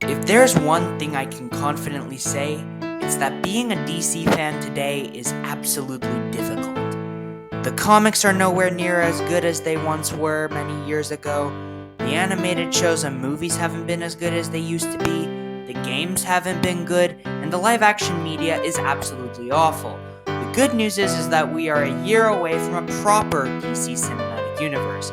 If there's one thing I can confidently say, it's that being a DC fan today is absolutely difficult. The comics are nowhere near as good as they once were many years ago. The animated shows and movies haven't been as good as they used to be. The games haven't been good, and the live-action media is absolutely awful. The good news is that we are a year away from a proper DC cinematic universe.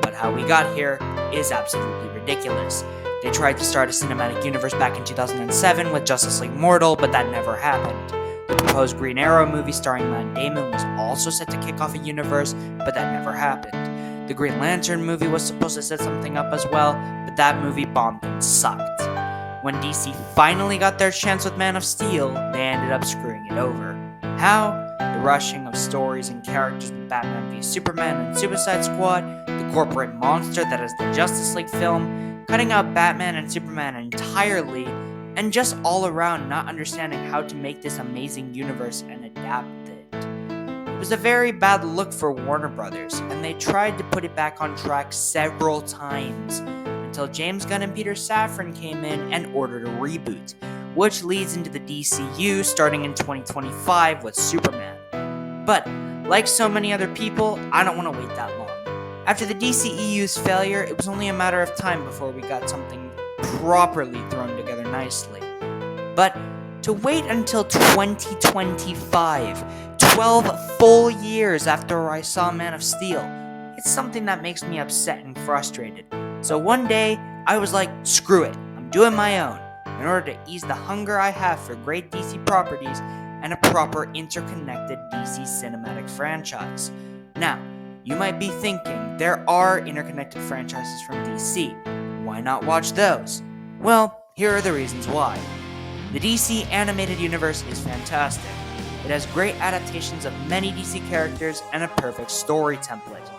But how we got here is absolutely ridiculous. They tried to start a cinematic universe back in 2007 with Justice League Mortal, but that never happened. The proposed Green Arrow movie starring Matt Damon was also set to kick off a universe, but that never happened. The Green Lantern movie was supposed to set something up as well, but that movie bombed and sucked. When DC finally got their chance with Man of Steel, they ended up screwing it over. How? The rushing of stories and characters with Batman v Superman and Suicide Squad, the corporate monster that is the Justice League film, cutting out Batman and Superman entirely, and just all around not understanding how to make this amazing universe and adapt it. It was a very bad look for Warner Brothers, and they tried to put it back on track several times, until James Gunn and Peter Safran came in and ordered a reboot, which leads into the DCU starting in 2025 with Superman. But, like so many other people, I don't want to wait that long. After the DCEU's failure, it was only a matter of time before we got something properly thrown together nicely. But to wait until 2025, 12 full years after I saw Man of Steel, it's something that makes me upset and frustrated. So one day, I was like, screw it, I'm doing my own, in order to ease the hunger I have for great DC properties and a proper interconnected DC cinematic franchise. Now, you might be thinking, there are interconnected franchises from DC. Why not watch those? Well, here are the reasons why. The DC animated universe is fantastic. It has great adaptations of many DC characters and a perfect story template.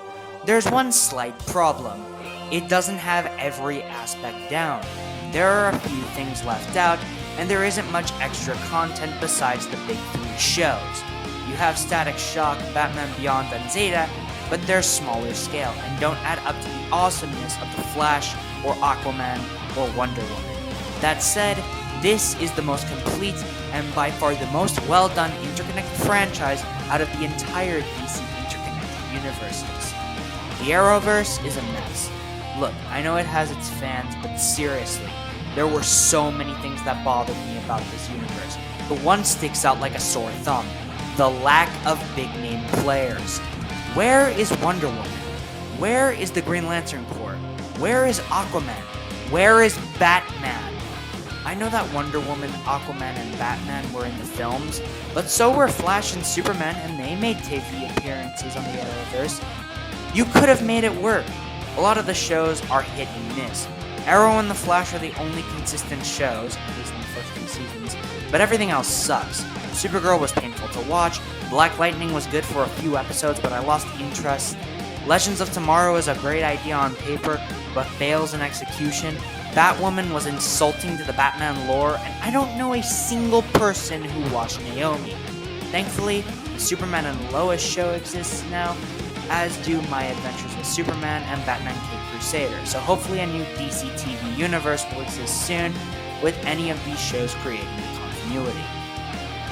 There's one slight problem. It doesn't have every aspect down. There are a few things left out, and there isn't much extra content besides the big three shows. You have Static Shock, Batman Beyond, and Zeta, but they're smaller scale and don't add up to the awesomeness of The Flash or Aquaman or Wonder Woman. That said, this is the most complete and by far the most well done interconnected franchise out of the entire DC interconnected universes. The Arrowverse is a mess. Look, I know it has its fans, but seriously, there were so many things that bothered me about this universe, but one sticks out like a sore thumb: the lack of big name players. Where is Wonder Woman? Where is the Green Lantern Corps? Where is Aquaman? Where is Batman? I know that Wonder Woman, Aquaman, and Batman were in the films, but so were Flash and Superman, and they made TV appearances on the Arrowverse. You could have made it work. A lot of the shows are hit and miss. Arrow and the Flash are the only consistent shows, at least in the first few seasons, but everything else sucks. Supergirl was painful to watch, Black Lightning was good for a few episodes, but I lost interest. Legends of Tomorrow is a great idea on paper, but fails in execution. Batwoman was insulting to the Batman lore, and I don't know a single person who watched Naomi. Thankfully, the Superman and Lois show exists now, as do My Adventures with Superman and Batman Caped Crusader, so hopefully a new DC TV universe will exist soon, with any of these shows creating continuity.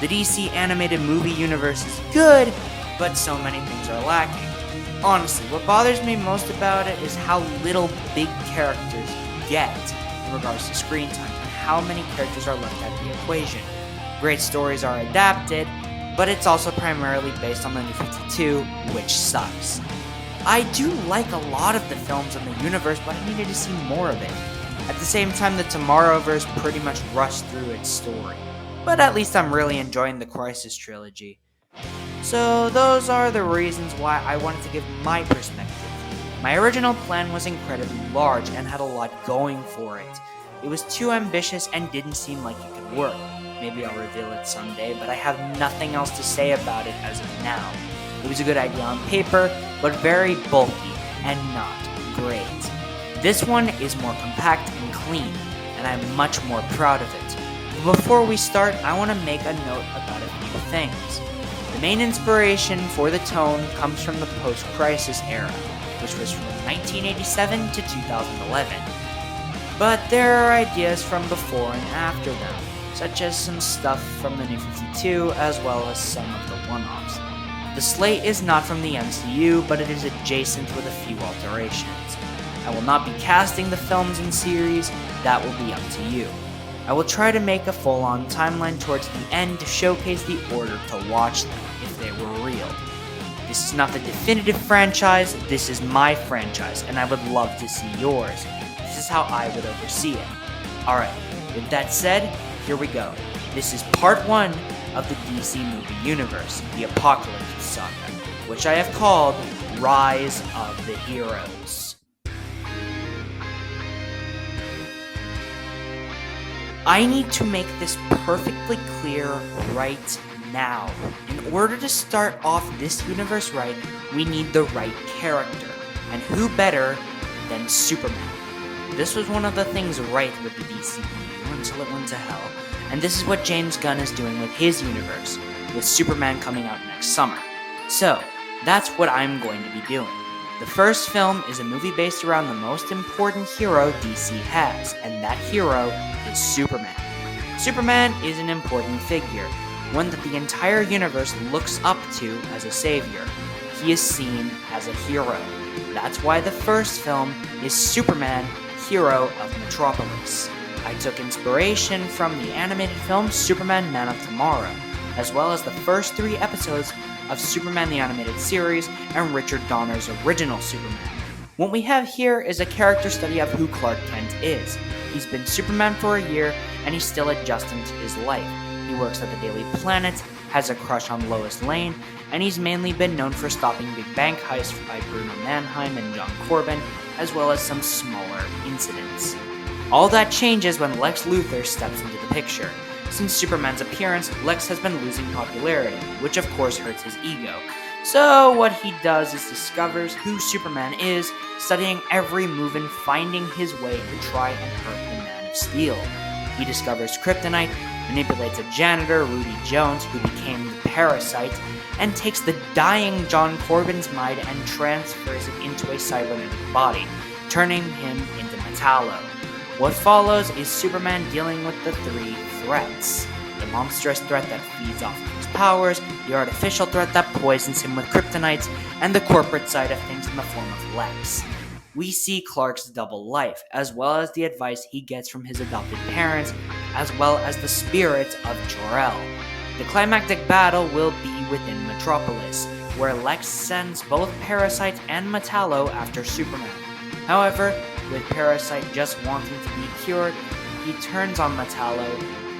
The DC animated movie universe is good, but so many things are lacking. Honestly, what bothers me most about it is how little big characters get in regards to screen time, and how many characters are left out of the equation. Great stories are adapted, but it's also primarily based on the New 52, which sucks. I do like a lot of the films in the universe, but I needed to see more of it. At the same time, the Tomorrowverse pretty much rushed through its story. But at least I'm really enjoying the Crisis trilogy. So those are the reasons why I wanted to give my perspective. My original plan was incredibly large and had a lot going for it. It was too ambitious and didn't seem like it could work. Maybe I'll reveal it someday, but I have nothing else to say about it as of now. It was a good idea on paper, but very bulky and not great. This one is more compact and clean, and I'm much more proud of it. Before we start, I want to make a note about a few things. The main inspiration for the tone comes from the post-crisis era, which was from 1987 to 2011. but there are ideas from before and after them, such as some stuff from the New 52 as well as some of the one-offs. The slate is not from the MCU, but it is adjacent with a few alterations. I will not be casting the films in series, that will be up to you. I will try to make a full-on timeline towards the end to showcase the order to watch them if they were real. This is not the definitive franchise, this is my franchise, and I would love to see yours. This is how I would oversee it. Alright, with that said, here we go. This is part 1 of the DC movie universe, the Apocalypse Saga, which I have called Rise of the Heroes. I need to make this perfectly clear right now. In order to start off this universe right, we need the right character. And who better than Superman? This was one of the things right with the DCEU until it went to hell. And this is what James Gunn is doing with his universe, with Superman coming out next summer. So, that's what I'm going to be doing. The first film is a movie based around the most important hero DC has, and that hero is Superman. Superman is an important figure, one that the entire universe looks up to as a savior. He is seen as a hero. That's why the first film is Superman, Hero of Metropolis. I took inspiration from the animated film Superman Man of Tomorrow, as well as the first 3 episodes of Superman the Animated Series and Richard Donner's original Superman. What we have here is a character study of who Clark Kent is. He's been Superman for a year, and he's still adjusting to his life. He works at the Daily Planet, has a crush on Lois Lane, and he's mainly been known for stopping big bank heists by Bruno Mannheim and John Corbin, as well as some smaller incidents. All that changes when Lex Luthor steps into the picture. Since Superman's appearance, Lex has been losing popularity, which of course hurts his ego. So what he does is discovers who Superman is, studying every move and finding his way to try and hurt the Man of Steel. He discovers kryptonite, manipulates a janitor, Rudy Jones, who became the Parasite, and takes the dying John Corbin's mind and transfers it into a cybernetic body, turning him into Metallo. What follows is Superman dealing with the 3 threats. The monstrous threat that feeds off of his powers, the artificial threat that poisons him with kryptonite, and the corporate side of things in the form of Lex. We see Clark's double life, as well as the advice he gets from his adopted parents, as well as the spirits of Jor-El. The climactic battle will be within Metropolis, where Lex sends both Parasite and Metallo after Superman. However, with Parasite just wanting to be cured, he turns on Metallo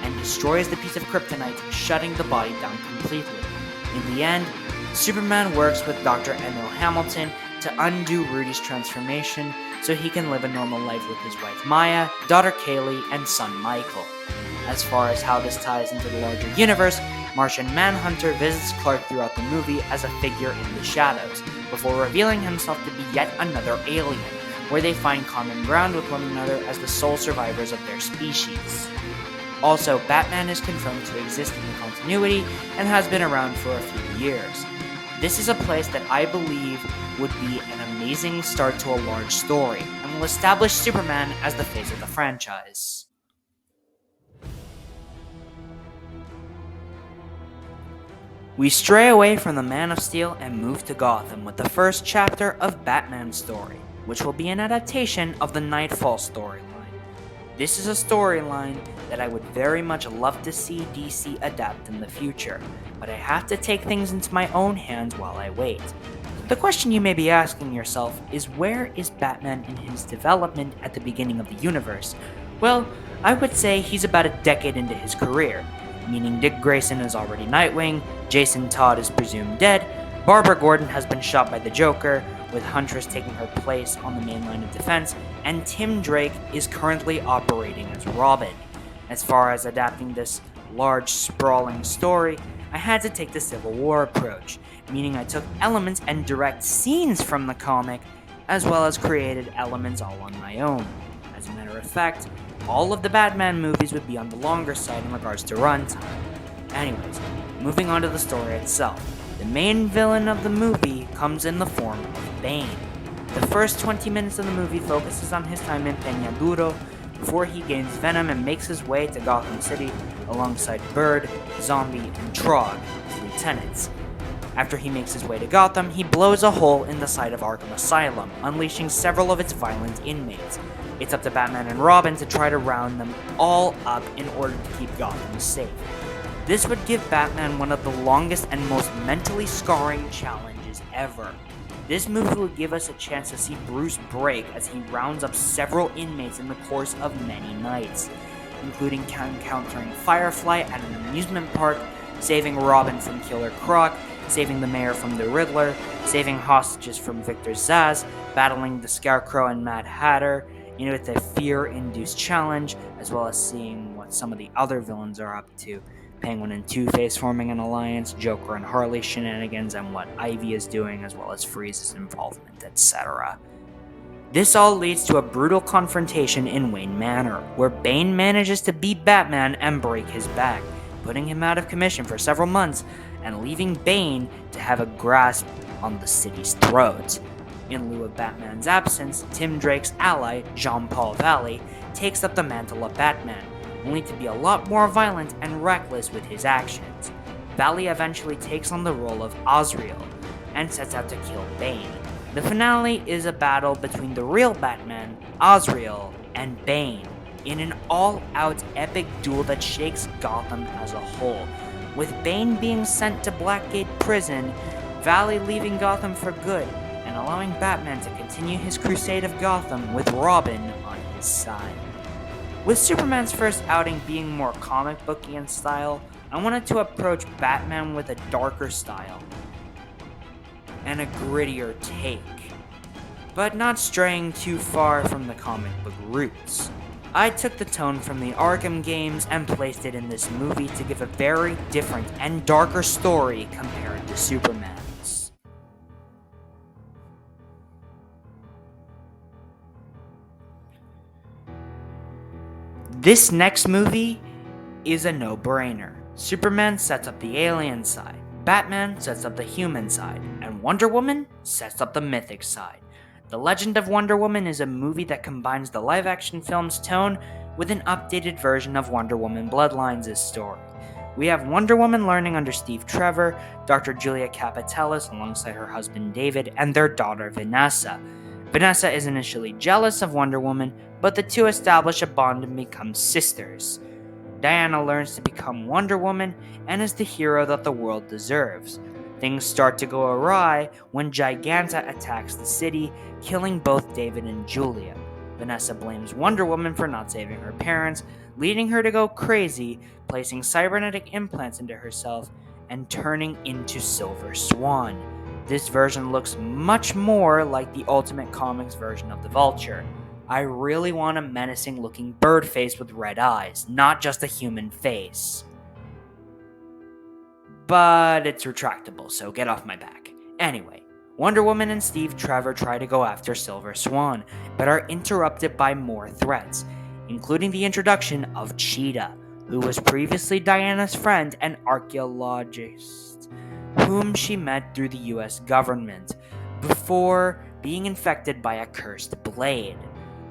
and destroys the piece of kryptonite, shutting the body down completely. In the end, Superman works with Dr. Emil Hamilton to undo Rudy's transformation so he can live a normal life with his wife Maya, daughter Kaylee, and son Michael. As far as how this ties into the larger universe, Martian Manhunter visits Clark throughout the movie as a figure in the shadows, before revealing himself to be yet another alien, where they find common ground with one another as the sole survivors of their species. Also, Batman is confirmed to exist in the continuity and has been around for a few years. This is a place that I believe would be an amazing start to a large story, and will establish Superman as the face of the franchise. We stray away from the Man of Steel and move to Gotham with the first chapter of Batman's story, which will be an adaptation of the Knightfall storyline. This is a storyline that I would very much love to see DC adapt in the future, but I have to take things into my own hands while I wait. The question you may be asking yourself is, where is Batman in his development at the beginning of the universe? Well, I would say he's about a decade into his career, meaning Dick Grayson is already Nightwing, Jason Todd is presumed dead, Barbara Gordon has been shot by the Joker, with Huntress taking her place on the main line of defense, and Tim Drake is currently operating as Robin. As far as adapting this large, sprawling story, I had to take the Civil War approach, meaning I took elements and direct scenes from the comic, as well as created elements all on my own. As a matter of fact, all of the Batman movies would be on the longer side in regards to runtime. Anyways, moving on to the story itself. The main villain of the movie comes in the form of Bane. The first 20 minutes of the movie focuses on his time in Peña Duro, before he gains venom and makes his way to Gotham City alongside Bird, Zombie, and Trog, his lieutenants. After he makes his way to Gotham, he blows a hole in the side of Arkham Asylum, unleashing several of its violent inmates. It's up to Batman and Robin to try to round them all up in order to keep Gotham safe. This would give Batman one of the longest and most mentally scarring challenges ever. This movie would give us a chance to see Bruce break as he rounds up several inmates in the course of many nights, including encountering Firefly at an amusement park, saving Robin from Killer Croc, saving the mayor from the Riddler, saving hostages from Victor Zsasz, battling the Scarecrow and Mad Hatter, with a fear-induced challenge, as well as seeing what some of the other villains are up to. Penguin and Two-Face forming an alliance, Joker and Harley shenanigans, and what Ivy is doing, as well as Freeze's involvement, etc. This all leads to a brutal confrontation in Wayne Manor, where Bane manages to beat Batman and break his back, putting him out of commission for several months, and leaving Bane to have a grasp on the city's throat. In lieu of Batman's absence, Tim Drake's ally, Jean-Paul Valley, takes up the mantle of Batman, only to be a lot more violent and reckless with his actions. Valley eventually takes on the role of Azrael, and sets out to kill Bane. The finale is a battle between the real Batman, Azrael, and Bane, in an all-out epic duel that shakes Gotham as a whole, with Bane being sent to Blackgate Prison, Valley leaving Gotham for good, and allowing Batman to continue his crusade of Gotham with Robin on his side. With Superman's first outing being more comic booky in style, I wanted to approach Batman with a darker style and a grittier take, but not straying too far from the comic book roots. I took the tone from the Arkham games and placed it in this movie to give a very different and darker story compared to Superman's. This next movie is a no-brainer. Superman sets up the alien side, Batman sets up the human side, and Wonder Woman sets up the mythic side. The Legend of Wonder Woman is a movie that combines the live-action film's tone with an updated version of Wonder Woman Bloodlines' story. We have Wonder Woman learning under Steve Trevor, Dr. Julia Capitelis alongside her husband David, and their daughter Vanessa. Vanessa is initially jealous of Wonder Woman, but the two establish a bond and become sisters. Diana learns to become Wonder Woman and is the hero that the world deserves. Things start to go awry when Giganta attacks the city, killing both David and Julia. Vanessa blames Wonder Woman for not saving her parents, leading her to go crazy, placing cybernetic implants into herself, and turning into Silver Swan. This version looks much more like the Ultimate Comics version of the Vulture. I really want a menacing looking bird face with red eyes, not just a human face. But it's retractable, so get off my back. Anyway, Wonder Woman and Steve Trevor try to go after Silver Swan, but are interrupted by more threats, including the introduction of Cheetah, who was previously Diana's friend and archaeologist, whom she met through the US government, before being infected by a cursed blade.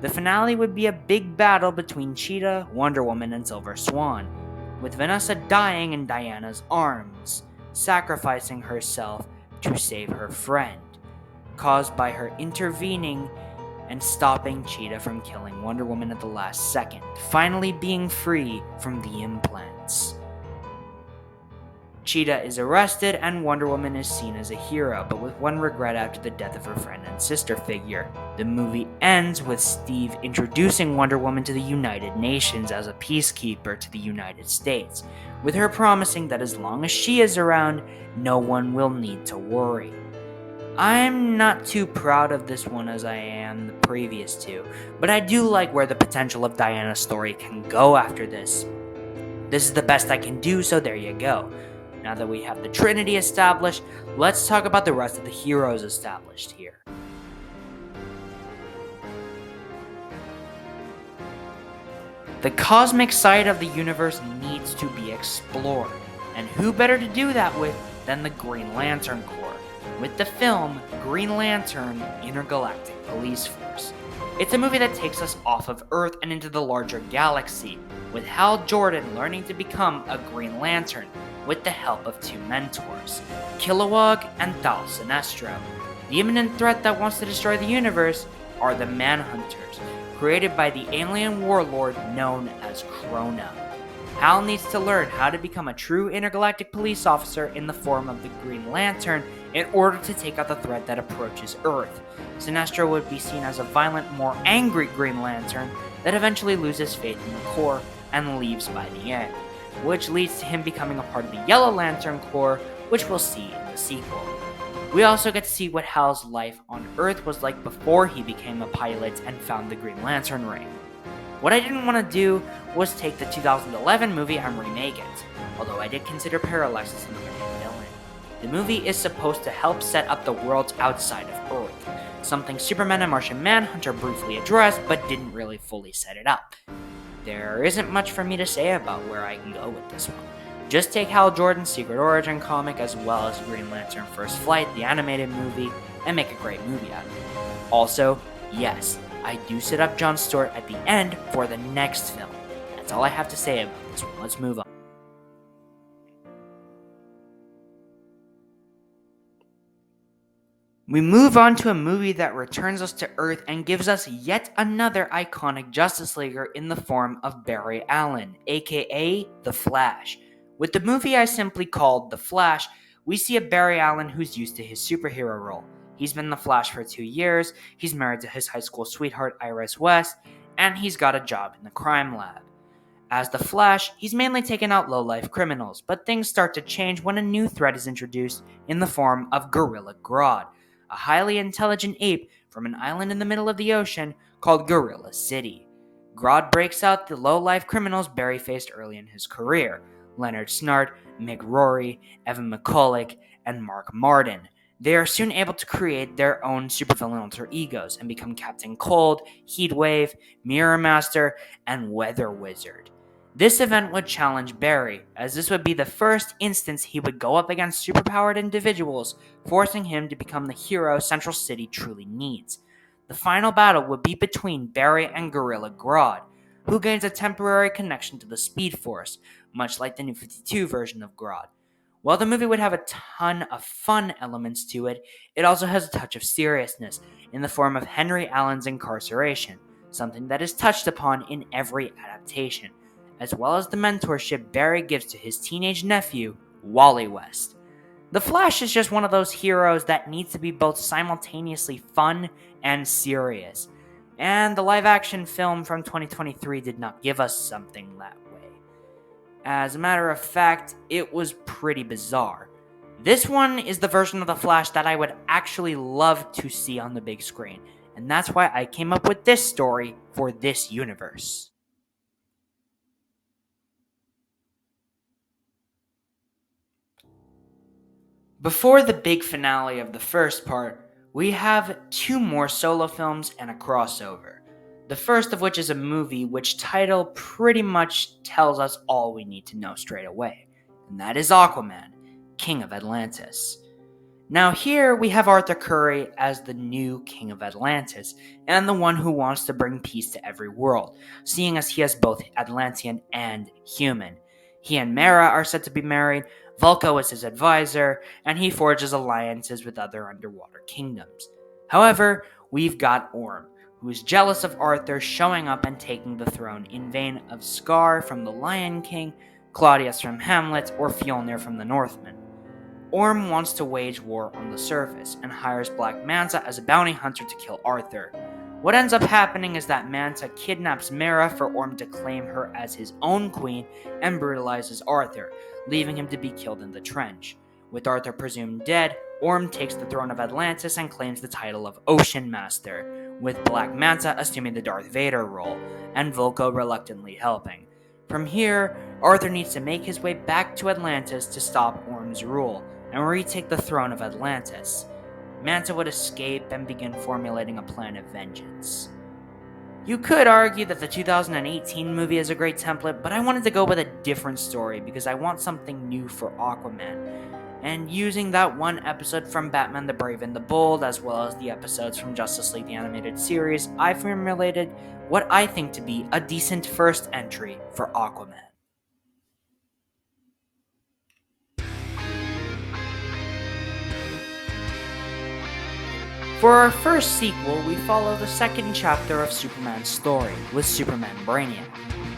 The finale would be a big battle between Cheetah, Wonder Woman, and Silver Swan, with Vanessa dying in Diana's arms, sacrificing herself to save her friend, caused by her intervening and stopping Cheetah from killing Wonder Woman at the last second, finally being free from the implants. Cheetah is arrested and Wonder Woman is seen as a hero, but with one regret after the death of her friend and sister figure. The movie ends with Steve introducing Wonder Woman to the United Nations as a peacekeeper to the United States, with her promising that as long as she is around, no one will need to worry. I'm not too proud of this one as I am the previous two, but I do like where the potential of Diana's story can go after this. This is the best I can do, so there you go. Now that we have the Trinity established, let's talk about the rest of the heroes established here. The cosmic side of the universe needs to be explored, and who better to do that with than the Green Lantern Corps, with the film Green Lantern Intergalactic Police Force. It's a movie that takes us off of Earth and into the larger galaxy, with Hal Jordan learning to become a Green Lantern with the help of two mentors, Kilowog and Thal Sinestro. The imminent threat that wants to destroy the universe are the Manhunters, created by the alien warlord known as Krona. Hal needs to learn how to become a true intergalactic police officer in the form of the Green Lantern in order to take out the threat that approaches Earth. Sinestro would be seen as a violent, more angry Green Lantern that eventually loses faith in the Corps and leaves by the end, which leads to him becoming a part of the Yellow Lantern Corps, which we'll see in the sequel. We also get to see what Hal's life on Earth was like before he became a pilot and found the Green Lantern ring. What I didn't want to do was take the 2011 movie and remake it, although I did consider Parallax as another main villain. The movie is supposed to help set up the worlds outside of Earth, something Superman and Martian Manhunter briefly addressed but didn't really fully set it up. There isn't much for me to say about where I can go with this one. Just take Hal Jordan's Secret Origin comic as well as Green Lantern First Flight, the animated movie, and make a great movie out of it. Also, yes, I do set up Jon Stewart at the end for the next film. That's all I have to say about this one. Let's move on. We move on to a movie that returns us to Earth and gives us yet another iconic Justice Leaguer in the form of Barry Allen, aka The Flash. With the movie I simply called The Flash, we see a Barry Allen who's used to his superhero role. He's been The Flash for 2 years, he's married to his high school sweetheart Iris West, and he's got a job in the crime lab. As the Flash, he's mainly taken out low-life criminals, but things start to change when a new threat is introduced in the form of Gorilla Grodd, a highly intelligent ape from an island in the middle of the ocean called Gorilla City. Grodd breaks out the low-life criminals Barry faced early in his career: Leonard Snart, Mick Rory, Evan McCulloch, and Mark Martin. They are soon able to create their own supervillain alter egos and become Captain Cold, Heatwave, Mirror Master, and Weather Wizard. This event would challenge Barry, as this would be the first instance he would go up against superpowered individuals, forcing him to become the hero Central City truly needs. The final battle would be between Barry and Gorilla Grodd, who gains a temporary connection to the Speed Force, much like the New 52 version of Grodd. While the movie would have a ton of fun elements to it, it also has a touch of seriousness in the form of Henry Allen's incarceration, something that is touched upon in every adaptation, as well as the mentorship Barry gives to his teenage nephew, Wally West. The Flash is just one of those heroes that needs to be both simultaneously fun and serious, and the live-action film from 2023 did not give us something that way. As a matter of fact, it was pretty bizarre. This one is the version of The Flash that I would actually love to see on the big screen, and that's why I came up with this story for this universe. Before the big finale of the first part, we have 2 more solo films and a crossover. The first of which is a movie which title pretty much tells us all we need to know straight away, and that is Aquaman, King of Atlantis. Now here we have Arthur Curry as the new King of Atlantis, and the one who wants to bring peace to every world, seeing as he has both Atlantean and human. He and Mera are said to be married, Vulko is his advisor, and he forges alliances with other underwater kingdoms. However, we've got Orm, who is jealous of Arthur showing up and taking the throne in vain of Scar from The Lion King, Claudius from Hamlet, or Fjolnir from The Northman. Orm wants to wage war on the surface and hires Black Manta as a bounty hunter to kill Arthur. What ends up happening is that Manta kidnaps Mera for Orm to claim her as his own queen and brutalizes Arthur, leaving him to be killed in the trench. With Arthur presumed dead, Orm takes the throne of Atlantis and claims the title of Ocean Master, with Black Manta assuming the Darth Vader role, and Vulko reluctantly helping. From here, Arthur needs to make his way back to Atlantis to stop Orm's rule, and retake the throne of Atlantis. Manta would escape and begin formulating a plan of vengeance. You could argue that the 2018 movie is a great template, but I wanted to go with a different story because I want something new for Aquaman. And using that one episode from Batman the Brave and the Bold, as well as the episodes from Justice League the Animated Series, I formulated what I think to be a decent first entry for Aquaman. For our first sequel, we follow the second chapter of Superman's story, with Superman Brainiac.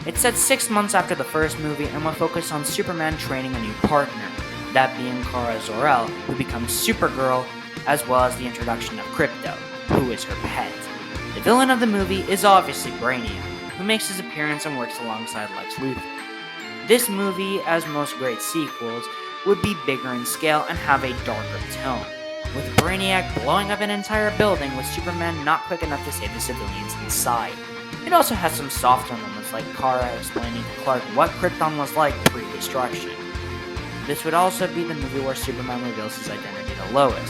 It's set 6 months after the first movie and will focus on Superman training a new partner, that being Kara Zor-El, who becomes Supergirl, as well as the introduction of Krypto, who is her pet. The villain of the movie is obviously Brainiac, who makes his appearance and works alongside Lex Luthor. This movie, as most great sequels, would be bigger in scale and have a darker tone, with Brainiac blowing up an entire building with Superman not quick enough to save the civilians inside. It also has some softer moments like Kara explaining to Clark what Krypton was like pre-destruction. This would also be the movie where Superman reveals his identity to Lois,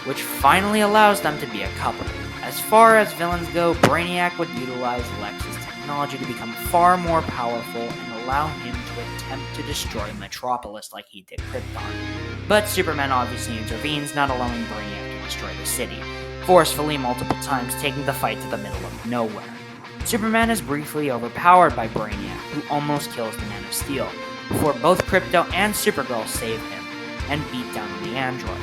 which finally allows them to be a couple. As far as villains go, Brainiac would utilize Lex's technology to become far more powerful and allow him to attempt to destroy Metropolis like he did Krypton. But Superman obviously intervenes, not allowing Brainiac to destroy the city, forcefully multiple times, taking the fight to the middle of nowhere. Superman is briefly overpowered by Brainiac, who almost kills the Man of Steel, before both Krypto and Supergirl save him and beat down the android.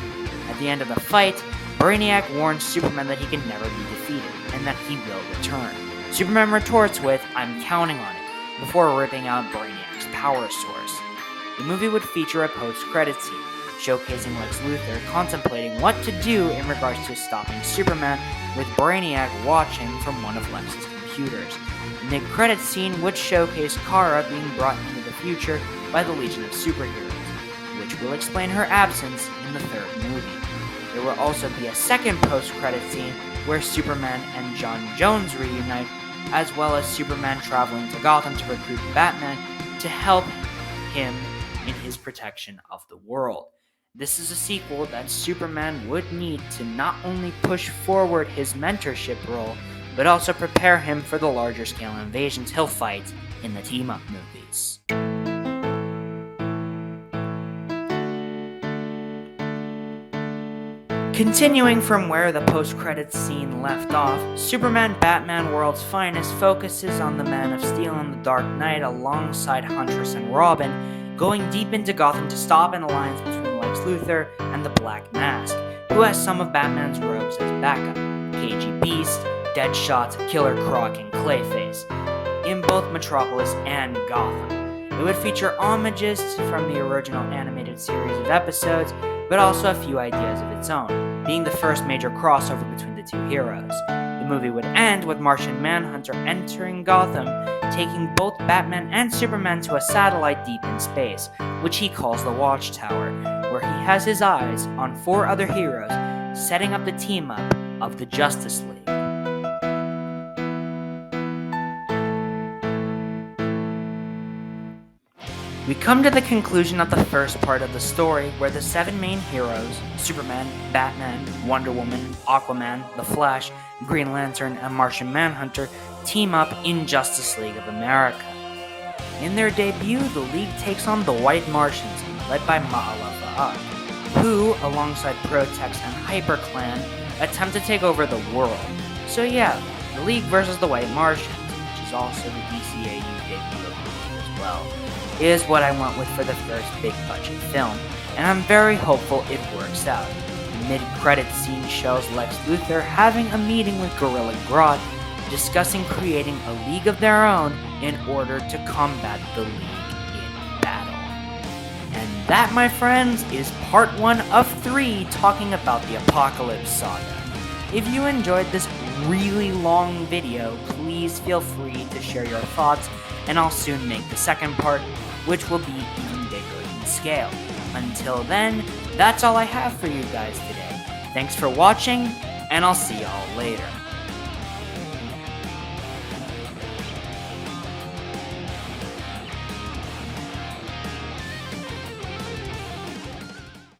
At the end of the fight, Brainiac warns Superman that he can never be defeated, and that he will return. Superman retorts with, "I'm counting on it," before ripping out Brainiac's power source. The movie would feature a post-credit scene, showcasing Lex Luthor contemplating what to do in regards to stopping Superman, with Brainiac watching from one of Lex's computers. The mid-credit scene would showcase Kara being brought into the future by the Legion of Superheroes, which will explain her absence in the third movie. There will also be a second post-credit scene where Superman and John Jones reunite, as well as Superman traveling to Gotham to recruit Batman to help him in his protection of the world. This is a sequel that Superman would need to not only push forward his mentorship role, but also prepare him for the larger scale invasions he'll fight in the team-up movies. Continuing from where the post-credits scene left off, Superman Batman World's Finest focuses on the Man of Steel and the Dark Knight alongside Huntress and Robin, going deep into Gotham to stop an alliance between Lex Luthor and the Black Mask, who has some of Batman's rogues as backup, KG Beast, Deadshot, Killer Croc, and Clayface, in both Metropolis and Gotham. It would feature homages from the original animated series of episodes, but also a few ideas of its own, being the first major crossover between the two heroes. The movie would end with Martian Manhunter entering Gotham, taking both Batman and Superman to a satellite deep in space, which he calls the Watchtower, where he has his eyes on 4 other heroes, setting up the team-up of the Justice League. We come to the conclusion of the first part of the story, where the 7 main heroes, Superman, Batman, Wonder Woman, Aquaman, The Flash, Green Lantern, and Martian Manhunter, team up in Justice League of America. In their debut, the League takes on the White Martians, led by Ma'ala Fa'ad, who, alongside Protex and HyperClan, attempt to take over the world. So yeah, the League versus the White Martians, which is also the DCAU debut of the movie as well, is what I went with for the first big budget film, and I'm very hopeful it works out. The mid-credit scene shows Lex Luthor having a meeting with Gorilla Grodd, discussing creating a league of their own in order to combat the League in battle. And that, my friends, is part 1 of 3 talking about the Apocalypse Saga. If you enjoyed this really long video, please feel free to share your thoughts, and I'll soon make the second part, which will be even bigger in scale. Until then, that's all I have for you guys today. Thanks for watching, and I'll see y'all later.